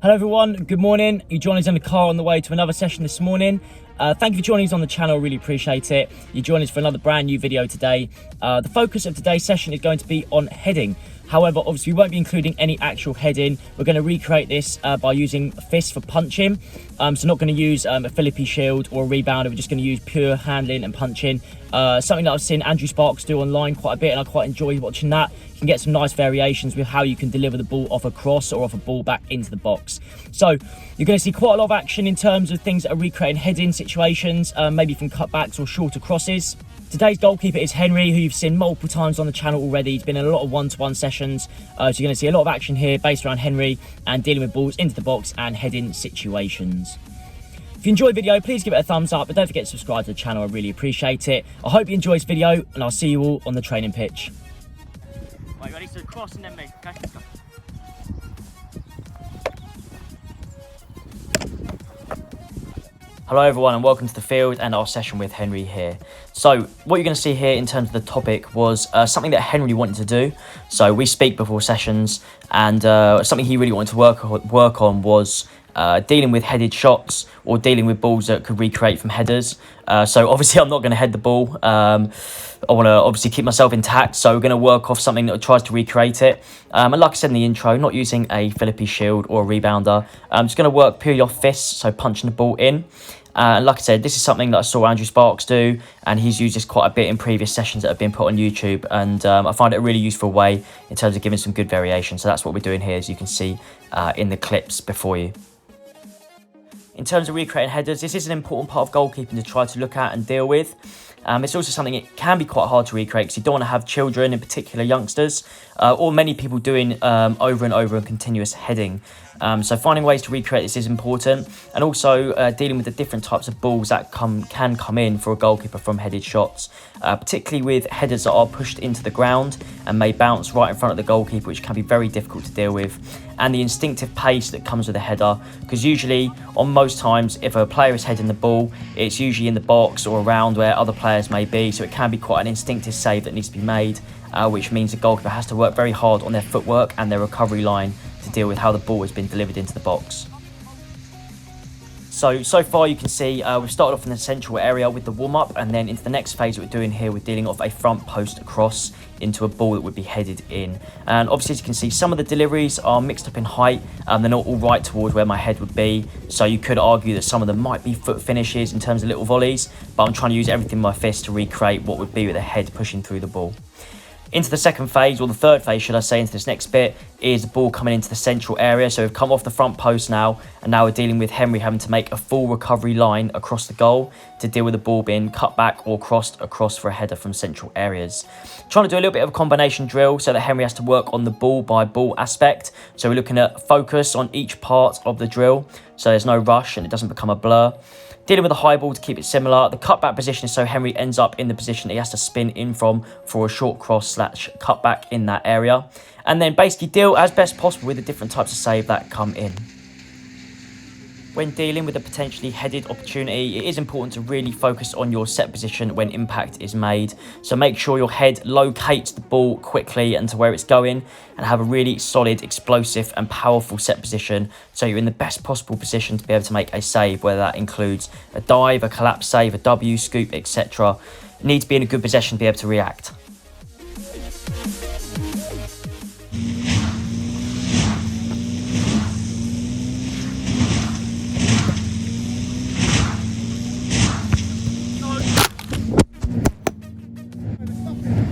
Hello everyone, good morning. You joined us in the car on the way to another session this morning. Thank you for joining us on the channel, really appreciate it. You joined us for another brand new video today. The focus of today's session is going to be on heading. However, obviously we won't be including any actual heading. We're going to recreate this by using fists for punching. So not going to use a Philippi shield or a rebounder. We're just going to use pure handling and punching. Something that I've seen Andrew Sparks do online quite a bit, and I quite enjoy watching that. You can get some nice variations with how you can deliver the ball off a cross or off a ball back into the box. So you're going to see quite a lot of action in terms of things that are recreating heading situations, maybe from cutbacks or shorter crosses. Today's goalkeeper is Henry, who you've seen multiple times on the channel already. He's been in a lot of one-to-one sessions. So you're going to see a lot of action here based around Henry and dealing with balls into the box and heading situations. If you enjoyed the video, please give it a thumbs up, but don't forget to subscribe to the channel. I really appreciate it. I hope you enjoy this video, and I'll see you all on the training pitch. Right, ready to cross and then me. Okay, let's go. Hello everyone and welcome to the field and our session with Henry here. So what you're going to see here in terms of the topic was something that Henry wanted to do. So we speak before sessions, and something he really wanted to work on was dealing with headed shots or dealing with balls that could recreate from headers. So obviously I'm not going to head the ball. I want to obviously keep myself intact, so we're going to work off something that tries to recreate it. And like I said in the intro, not using a Philippi shield or a rebounder. I'm just going to work purely off fists, so punching the ball in. And like I said, this is something that I saw Andrew Sparks do, and he's used this quite a bit in previous sessions that have been put on YouTube, and I find it a really useful way in terms of giving some good variation. So that's what we're doing here, as you can see in the clips before you. In terms of recreating headers, this is an important part of goalkeeping to try to look at and deal with. It's also something it can be quite hard to recreate because you don't want to have children, in particular youngsters, or many people doing over and over and continuous heading. So finding ways to recreate this is important, and also dealing with the different types of balls that can come in for a goalkeeper from headed shots, particularly with headers that are pushed into the ground and may bounce right in front of the goalkeeper, which can be very difficult to deal with, and the instinctive pace that comes with a header, because usually on most times if a player is heading the ball, it's usually in the box or around where other players may be, so it can be quite an instinctive save that needs to be made, which means the goalkeeper has to work very hard on their footwork and their recovery line to deal with how the ball has been delivered into the box. So far you can see we've started off in the central area with the warm-up, and then into the next phase that we're doing here, we're dealing off a front post cross into a ball that would be headed in. And obviously, as you can see, some of the deliveries are mixed up in height, and they're not all right towards where my head would be, so you could argue that some of them might be foot finishes in terms of little volleys, but I'm trying to use everything in my fist to recreate what would be with a head pushing through the ball. Into the second phase, or the third phase should I say, into this next bit, is the ball coming into the central area. So we've come off the front post now, and now we're dealing with Henry having to make a full recovery line across the goal to deal with the ball being cut back or crossed across for a header from central areas. Trying to do a little bit of a combination drill so that Henry has to work on the ball by ball aspect. So we're looking at focus on each part of the drill, so there's no rush and it doesn't become a blur. Dealing with the high ball to keep it similar. The cutback position is so Henry ends up in the position that he has to spin in from for a short cross / cutback in that area. And then basically deal as best possible with the different types of save that come in. When dealing with a potentially headed opportunity, it is important to really focus on your set position when impact is made. So make sure your head locates the ball quickly and to where it's going, and have a really solid, explosive and powerful set position so you're in the best possible position to be able to make a save, whether that includes a dive, a collapse save, a W, scoop, etc. You need to be in a good position to be able to react.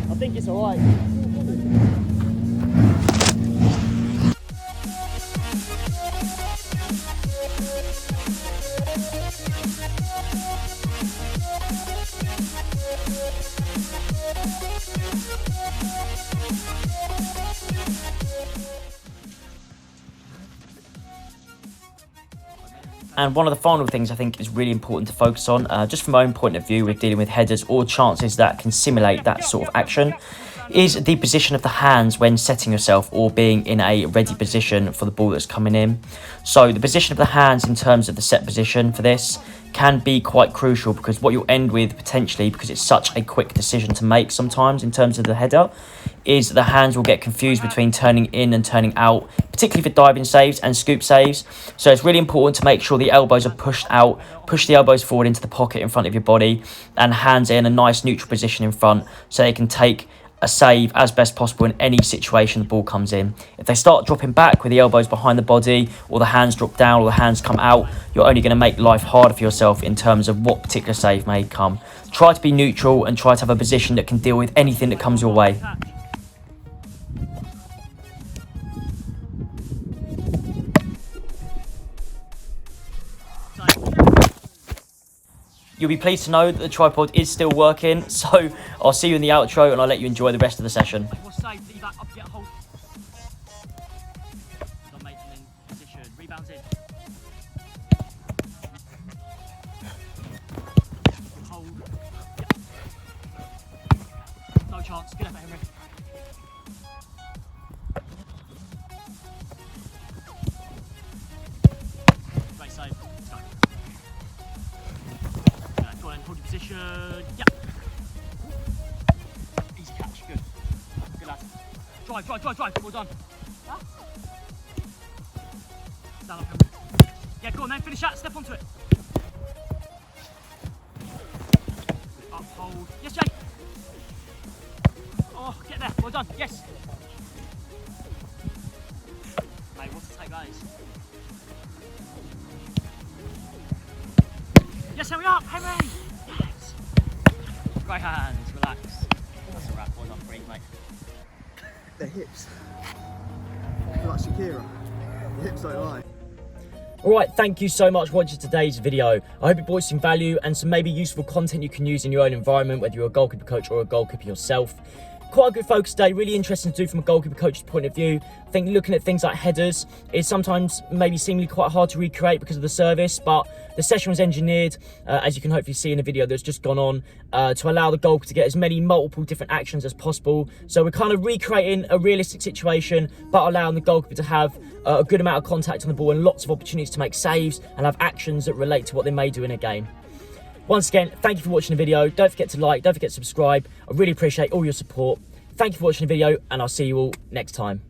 I think it's alright. And one of the final things I think is really important to focus on, just from my own point of view with dealing with headers or chances that can simulate that sort of action, is the position of the hands when setting yourself or being in a ready position for the ball that's coming in. So the position of the hands in terms of the set position for this can be quite crucial, because what you'll end with potentially, because it's such a quick decision to make sometimes in terms of the header, is the hands will get confused between turning in and turning out, particularly for diving saves and scoop saves. So it's really important to make sure the elbows are pushed out, push the elbows forward into the pocket in front of your body, and hands in a nice neutral position in front so they can take a save as best possible in any situation the ball comes in. If they start dropping back with the elbows behind the body, or the hands drop down, or the hands come out, you're only going to make life harder for yourself in terms of what particular save may come. Try to be neutral and try to have a position that can deal with anything that comes your way. You'll be pleased to know that the tripod is still working, so I'll see you in the outro and I'll let you enjoy the rest of the session. Rebounds in. Hold. No chance. Good effort, Henry. Great save. Let's go. Go on, hold your position. Yeah. Easy catch. Good. Good lad. Drive. Well done. Huh? Stand up, Henry. Yeah, go on then. Finish that. Step onto it. Uphold. Yes, Jake. Oh, get there. Well done. Yes. Mate, what's the take that is? Yes, hurry up, Henry. Yes. Right hands. Relax. That's a wrap. Well done, breathe, mate. Their hips. I feel like Shakira. The hips don't lie. Alright, thank you so much for watching today's video. I hope it brought some value and some maybe useful content you can use in your own environment, whether you're a goalkeeper coach or a goalkeeper yourself. Quite a good focus today, really interesting to do from a goalkeeper coach's point of view. I think looking at things like headers is sometimes maybe seemingly quite hard to recreate because of the service, but the session was engineered, as you can hopefully see in the video that's just gone on, to allow the goalkeeper to get as many multiple different actions as possible. So we're kind of recreating a realistic situation, but allowing the goalkeeper to have a good amount of contact on the ball and lots of opportunities to make saves and have actions that relate to what they may do in a game. Once again, thank you for watching the video. Don't forget to like, don't forget to subscribe. I really appreciate all your support. Thank you for watching the video, and I'll see you all next time.